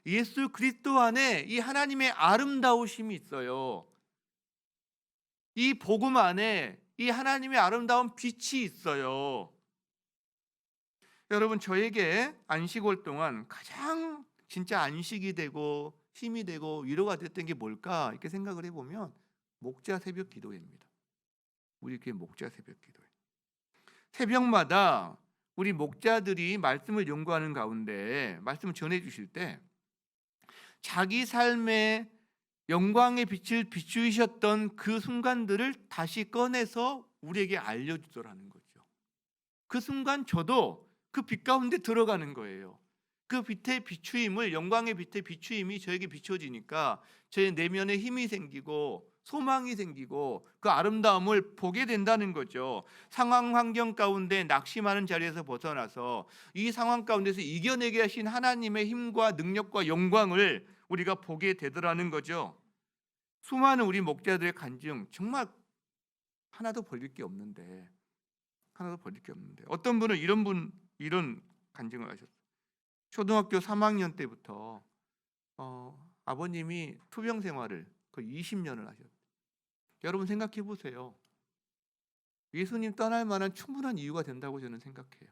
예수 그리스도 안에 이 하나님의 아름다우심이 있어요. 이 복음 안에 이 하나님의 아름다운 빛이 있어요. 여러분, 저에게 안식월 동안 가장 진짜 안식이 되고 힘이 되고 위로가 됐던 게 뭘까? 이렇게 생각을 해보면 목자 새벽 기도회입니다. 우리 교회 목자 새벽 기도회. 새벽마다 우리 목자들이 말씀을 연구하는 가운데 말씀을 전해 주실 때 자기 삶의 영광의 빛을 비추셨던 그 순간들을 다시 꺼내서 우리에게 알려주더라는 거죠. 그 순간 저도 그 빛 가운데 들어가는 거예요. 그 빛의 비추임을, 영광의 빛의 비추임이 저에게 비춰지니까 제 내면에 힘이 생기고 소망이 생기고 그 아름다움을 보게 된다는 거죠. 상황 환경 가운데 낙심하는 자리에서 벗어나서 이 상황 가운데서 이겨내게 하신 하나님의 힘과 능력과 영광을 우리가 보게 되더라는 거죠. 수많은 우리 목자들의 간증 정말 하나도 버릴 게 없는데 어떤 분은 이런 간증을 하셨어요. 초등학교 3학년 때부터 아버님이 투병 생활을 거의 20년을 하셨어요. 여러분 생각해 보세요. 예수님 떠날 만한 충분한 이유가 된다고 저는 생각해요.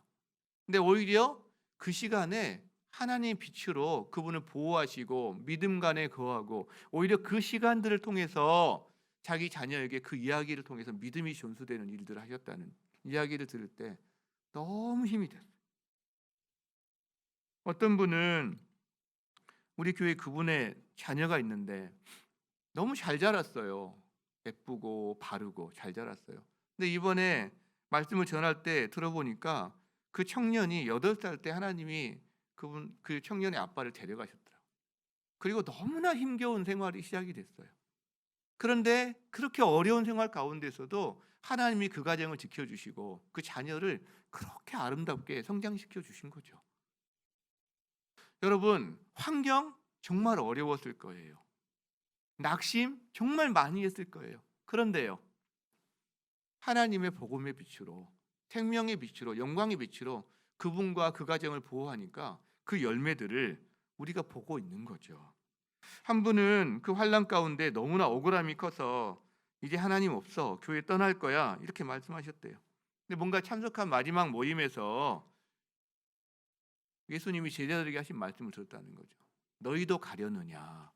근데 오히려 그 시간에 하나님의 빛으로 그분을 보호하시고 믿음 간에 거하고 오히려 그 시간들을 통해서 자기 자녀에게 그 이야기를 통해서 믿음이 전수되는 일들을 하셨다는 이야기를 들을 때 너무 힘이 됐어요. 어떤 분은 우리 교회 그분의 자녀가 있는데 너무 잘 자랐어요. 예쁘고 바르고 잘 자랐어요. 근데 이번에 말씀을 전할 때 들어보니까 그 청년이 8살 때 하나님이 그 청년의 아빠를 데려가셨더라고요. 그리고 너무나 힘겨운 생활이 시작이 됐어요. 그런데 그렇게 어려운 생활 가운데서도 하나님이 그 가정을 지켜주시고 그 자녀를 그렇게 아름답게 성장시켜 주신 거죠. 여러분, 환경 정말 어려웠을 거예요. 낙심 정말 많이 했을 거예요. 그런데요, 하나님의 복음의 빛으로, 생명의 빛으로, 영광의 빛으로 그분과 그 가정을 보호하니까 그 열매들을 우리가 보고 있는 거죠. 한 분은 그 환난 가운데 너무나 억울함이 커서 이제 하나님 없어, 교회 떠날 거야, 이렇게 말씀하셨대요. 근데 뭔가 참석한 마지막 모임에서 예수님이 제자들에게 하신 말씀을 들었다는 거죠. 너희도 가려느냐.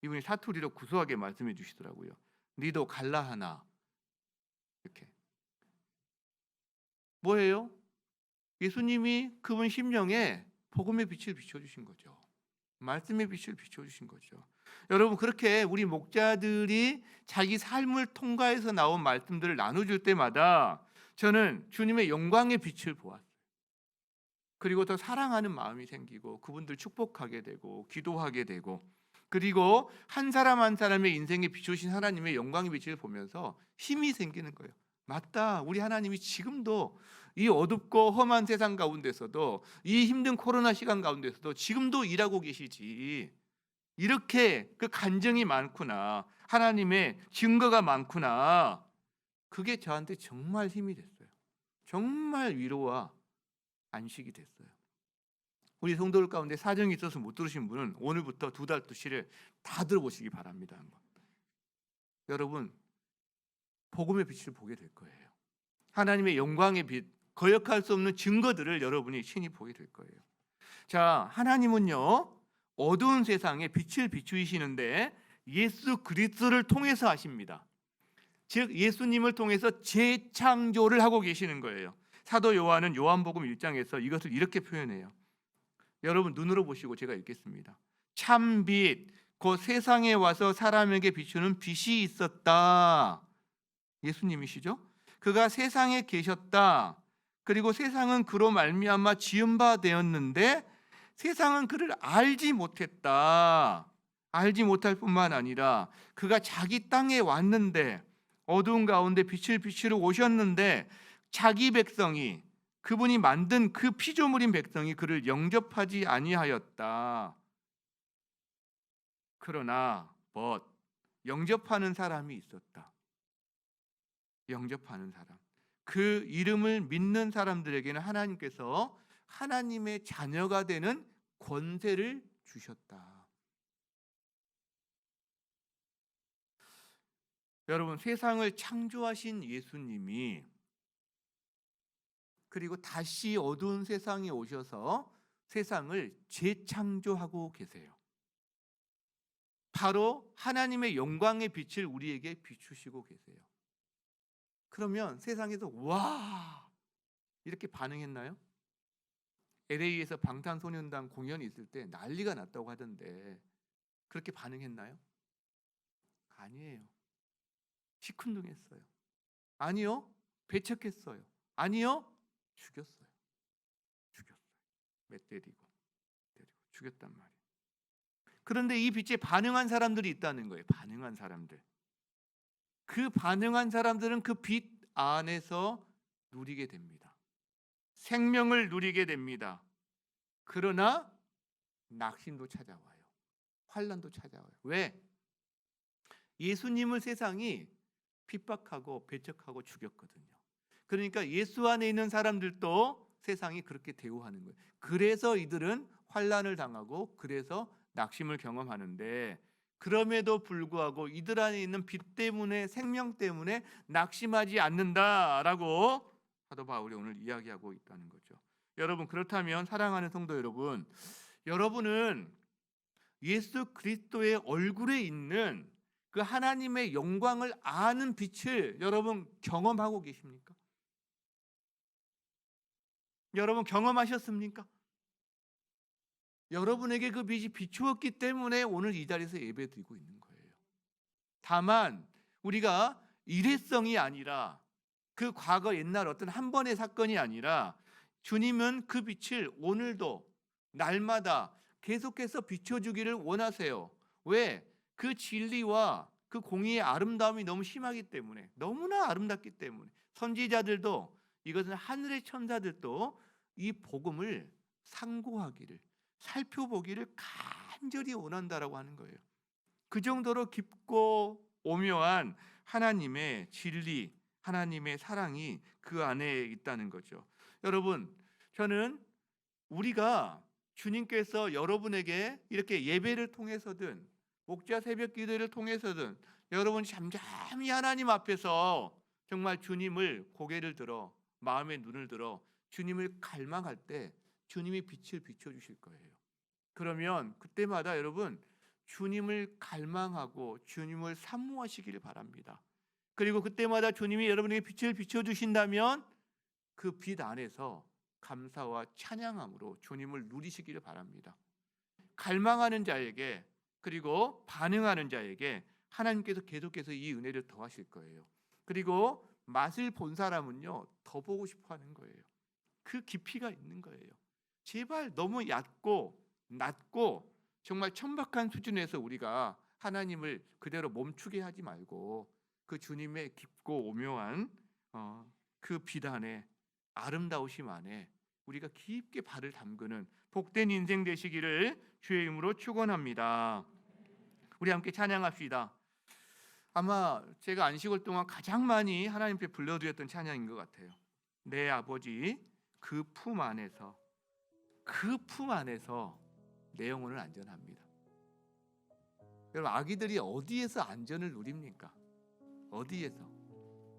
이분이 사투리로 구수하게 말씀해 주시더라고요. 너희도 갈라 하나. 이렇게. 뭐예요? 예수님이 그분 심령에 복음의 빛을 비춰주신 거죠. 말씀의 빛을 비춰주신 거죠. 여러분, 그렇게 우리 목자들이 자기 삶을 통과해서 나온 말씀들을 나눠줄 때마다 저는 주님의 영광의 빛을 보았어요. 그리고 더 사랑하는 마음이 생기고 그분들 축복하게 되고 기도하게 되고, 그리고 한 사람 한 사람의 인생에 비추신 하나님의 영광의 빛을 보면서 힘이 생기는 거예요. 맞다. 우리 하나님이 지금도 이 어둡고 험한 세상 가운데서도 이 힘든 코로나 시간 가운데서도 지금도 일하고 계시지. 이렇게 그 간증이 많구나. 하나님의 증거가 많구나. 그게 저한테 정말 힘이 됐어요. 정말 위로와 안식이 됐어요. 우리 성도들 가운데 사정이 있어서 못 들으신 분은 오늘부터 2달 동안 다 들어보시기 바랍니다. 한번. 여러분, 복음의 빛을 보게 될 거예요. 하나님의 영광의 빛, 거역할 수 없는 증거들을 여러분이 친히 보게 될 거예요. 자, 하나님은요, 어두운 세상에 빛을 비추시는데 예수 그리스도를 통해서 하십니다. 즉 예수님을 통해서 재창조를 하고 계시는 거예요. 사도 요한은 요한복음 1장에서 이것을 이렇게 표현해요. 여러분 눈으로 보시고 제가 읽겠습니다. 참 빛, 곧 세상에 와서 사람에게 비추는 빛이 있었다. 예수님이시죠? 그가 세상에 계셨다. 그리고 세상은 그로 말미암아 지은 바 되었는데 세상은 그를 알지 못했다. 알지 못할 뿐만 아니라 그가 자기 땅에 왔는데 어두운 가운데 빛을 비추러 오셨는데 자기 백성이 그분이 만든 그 피조물인 백성이 그를 영접하지 아니하였다. 그러나 영접하는 사람이 있었다. 영접하는 사람. 그 이름을 믿는 사람들에게는 하나님께서 하나님의 자녀가 되는 권세를 주셨다. 여러분, 세상을 창조하신 예수님이 그리고 다시 어두운 세상에 오셔서 세상을 재창조하고 계세요. 바로 하나님의 영광의 빛을 우리에게 비추시고 계세요. 그러면 세상에서 와 이렇게 반응했나요? LA에서 방탄소년단 공연이 있을 때 난리가 났다고 하던데 그렇게 반응했나요? 아니에요. 시큰둥했어요. 아니요. 배척했어요. 아니요. 죽였어요. 몇 때리고 죽였단 말이에요. 그런데 이 빛에 반응한 사람들이 있다는 거예요. 반응한 사람들. 그 반응한 사람들은 그 빛 안에서 누리게 됩니다. 생명을 누리게 됩니다. 그러나 낙심도 찾아와요. 환난도 찾아와요. 왜? 예수님을 세상이 핍박하고 배척하고 죽였거든요. 그러니까 예수 안에 있는 사람들도 세상이 그렇게 대우하는 거예요. 그래서 이들은 환난을 당하고 그래서 낙심을 경험하는데 그럼에도 불구하고 이들 안에 있는 빛 때문에 생명 때문에 낙심하지 않는다라고 사도 바울이 오늘 이야기하고 있다는 거죠. 여러분 그렇다면 사랑하는 성도 여러분, 여러분은 예수 그리스도의 얼굴에 있는 그 하나님의 영광을 아는 빛을 여러분 경험하고 계십니까? 여러분 경험하셨습니까? 여러분에게 그 빛이 비추었기 때문에 오늘 이 자리에서 예배드리고 있는 거예요. 다만 우리가 일회성이 아니라 그 과거 옛날 어떤 한 번의 사건이 아니라 주님은 그 빛을 오늘도 날마다 계속해서 비춰주기를 원하세요. 왜? 그 진리와 그 공의의 아름다움이 너무 심하기 때문에, 너무나 아름답기 때문에 선지자들도 이것은 하늘의 천사들도 이 복음을 상고하기를, 살펴보기를 간절히 원한다라고 하는 거예요. 그 정도로 깊고 오묘한 하나님의 진리, 하나님의 사랑이 그 안에 있다는 거죠. 여러분, 저는 우리가 주님께서 여러분에게 이렇게 예배를 통해서든 목자 새벽 기도를 통해서든 여러분이 잠잠히 하나님 앞에서 정말 주님을 고개를 들어 마음의 눈을 들어 주님을 갈망할 때 주님이 빛을 비춰주실 거예요. 그러면 그때마다 여러분 주님을 갈망하고 주님을 사모하시기를 바랍니다. 그리고 그때마다 주님이 여러분에게 빛을 비춰주신다면 그 빛 안에서 감사와 찬양함으로 주님을 누리시기를 바랍니다. 갈망하는 자에게 그리고 반응하는 자에게 하나님께서 계속해서 이 은혜를 더하실 거예요. 그리고 맛을 본 사람은요 더 보고 싶어하는 거예요. 그 깊이가 있는 거예요. 제발 너무 얕고 낮고 정말 천박한 수준에서 우리가 하나님을 그대로 멈추게 하지 말고 그 주님의 깊고 오묘한 그 비단에 아름다우심 안에 우리가 깊게 발을 담그는 복된 인생 되시기를 주의 이름으로 축원합니다. 우리 함께 찬양합시다. 아마 제가 안식월 동안 가장 많이 하나님께 불러드렸던 찬양인 것 같아요. 내 아버지 그 품 안에서 내 영혼을 안전합니다. 여러분, 아기들이 어디에서 안전을 누립니까? 어디에서?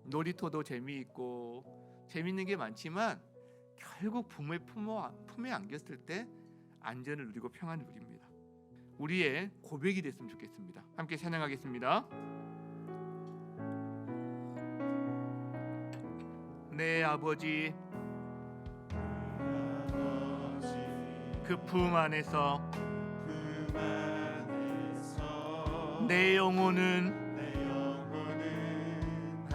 놀이터도 재미있고 재밌는 게 많지만 결국 부모의 품에 안겼을 때 안전을 누리고 평안을 누립니다. 우리의 고백이 됐으면 좋겠습니다. 함께 찬양하겠습니다. 내 아버지 그 품 안에서 내 영혼은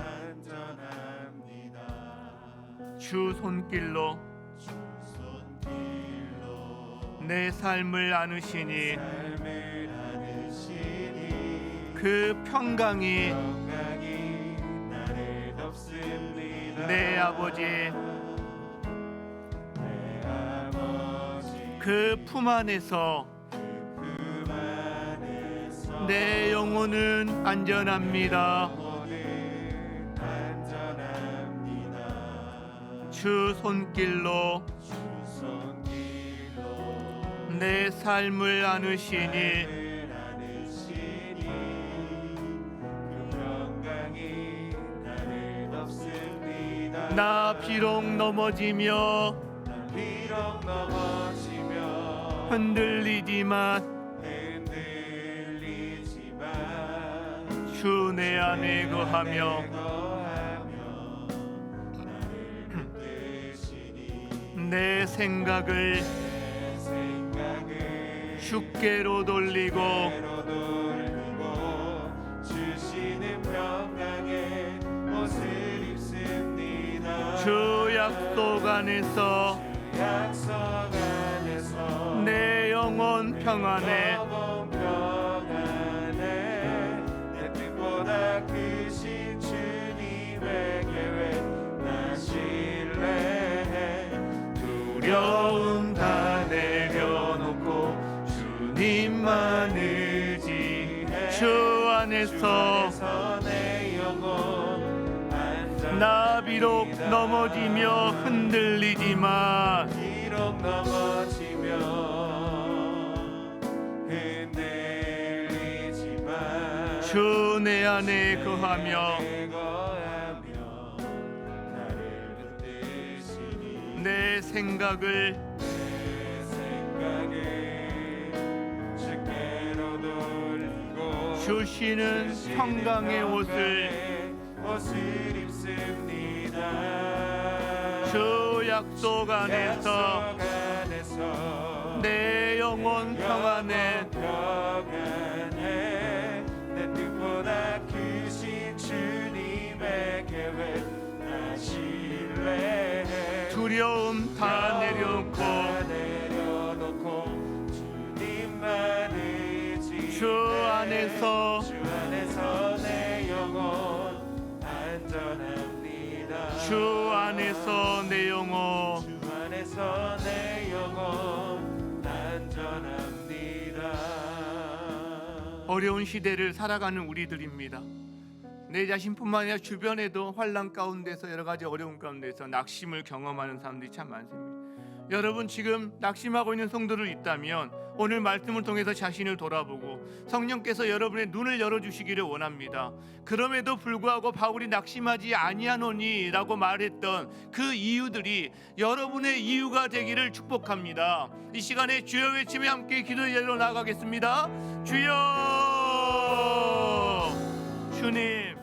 안전합니다. 주 손길로 내 삶을 안으시니 그 평강이 나를 덮습니다. 내 아버지 그 품 안에서 내 영혼은 안전합니다. 주 손길로 내 삶을 안으시니 나 비록 넘어지며 흔들리지만 주 내 안에 거하며 내 생각을 주께로 돌리고 주시는 평강의 옷을 입습니다. 주 약속 안에서 내 영혼 평안에 내 뜻보다 크신 주님의 계획 나 신뢰해. 두려움 다 내려놓고 주님만 의지해. 주 안에서 내 영혼 나 비록 넘어지며 흔들리지만 주 내 안에 거하며 내 생각을 주께로 돌리고 주시는 평강의 옷을 입습니다. 주 약속 안에서 내 영혼 평안에 내 뜻보다 크신 주님의 계획 나 신뢰해. 두려움 다 내려놓고 주님만 의지. 주 안에서 내 영혼 안전합니다. 주 안에서 내 영혼 안전합니다. 어려운 시대를 살아가는 우리들입니다. 내 자신뿐만 아니라 주변에도 환난 가운데서 여러 가지 어려움 가운데서 낙심을 경험하는 사람들이 참 많습니다. 여러분, 지금 낙심하고 있는 성도들 있다면 오늘 말씀을 통해서 자신을 돌아보고 성령께서 여러분의 눈을 열어주시기를 원합니다. 그럼에도 불구하고 바울이 낙심하지 아니하노니 라고 말했던 그 이유들이 여러분의 이유가 되기를 축복합니다. 이 시간에 주여 외치며 함께 기도의 자리로 나아가겠습니다. 주여, 주님